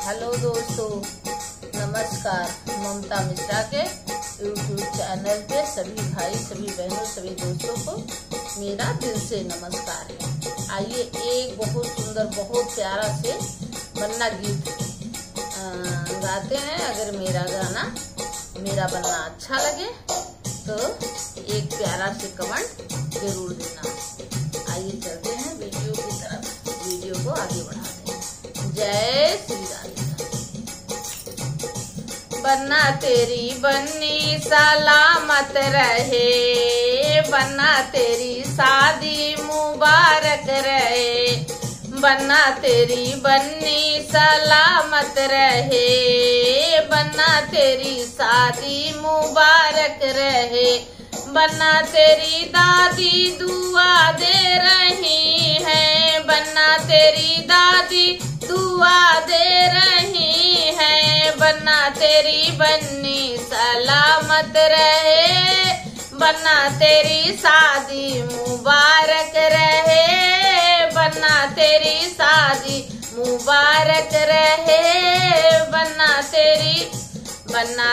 Hello दोस्तों, नमस्कार। ममता मिश्रा के यूट्यूब चैनल पे सभी भाई, सभी बहनों, सभी दोस्तों को मेरा दिल से नमस्कार है। आइए एक बहुत सुंदर, बहुत प्यारा से बन्ना गीत गाते हैं। अगर मेरा गाना, मेरा बन्ना अच्छा लगे तो एक प्यारा से कमेंट जरूर देना। आइए चलते हैं वीडियो की तरफ, वीडियो को आगे बढ़ाते हैं। जय श्री राधे। बन्ना तेरी बन्नी सलामत रहे, बन्ना तेरी शादी मुबारक रहे, बन्ना तेरी बन्नी सलामत रहे, बन्ना तेरी शादी मुबारक रहे, बन्ना तेरी दादी दुआ दे रही है, बन्ना तेरी दादी दुआ दे रही है, बन्ना तेरी बन्नी सलामत रहे, बन्ना तेरी शादी मुबारक रहे, बन्ना तेरी शादी मुबारक रहे, बन्ना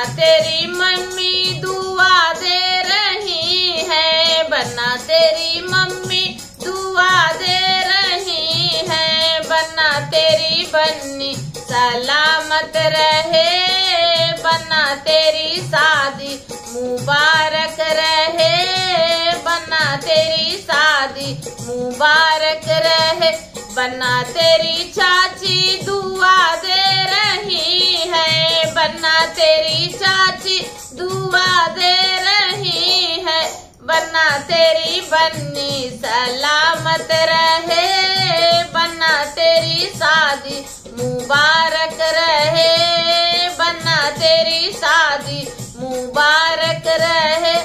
तेरी मम्मी दुआ दे रही है, बन्ना तेरी मम्मी दुआ दे रही है, बन्ना तेरी बन्नी सलामत रहे, बन्ना तेरी शादी मुबारक रहे, बन्ना तेरी शादी मुबारक रहे, बन्ना तेरी चाची दुआ दे रही है, बन्ना तेरी चाची दुआ दे रही है, बन्ना तेरी बन्नी सलामत रहे, बन्ना तेरी शादी मुबारक रहे, बन्ना तेरी शादी मुबारक रहे,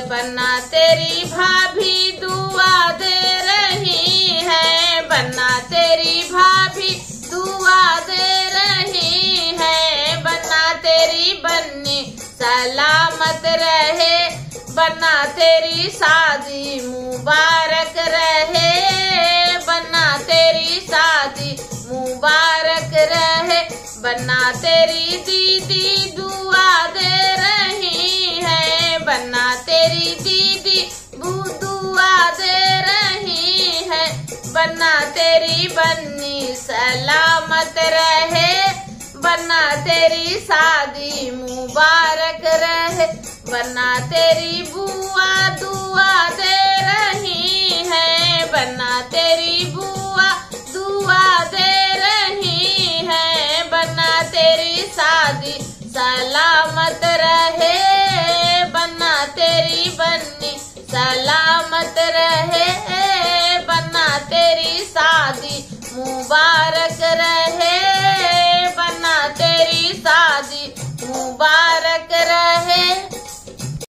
बन्ना तेरी भाभी दुआ दे रही है, बन्ना तेरी भाभी दुआ दे रही है, बन्ना तेरी बन्नी सलामत रहे, बन्ना तेरी शादी मुबारक रहे, बन्ना तेरी शादी मुबारक रहे, बन्ना तेरी दीदी दुआ दे रही है, बन्ना तेरी दीदी दुआ दे रही है, बन्ना तेरी बन्नी सलामत रहे, बन्ना तेरी शादी मुबारक रहे, बन्ना तेरी बुआ दुआ दे रही है, बन्ना तेरी बुआ दुआ दे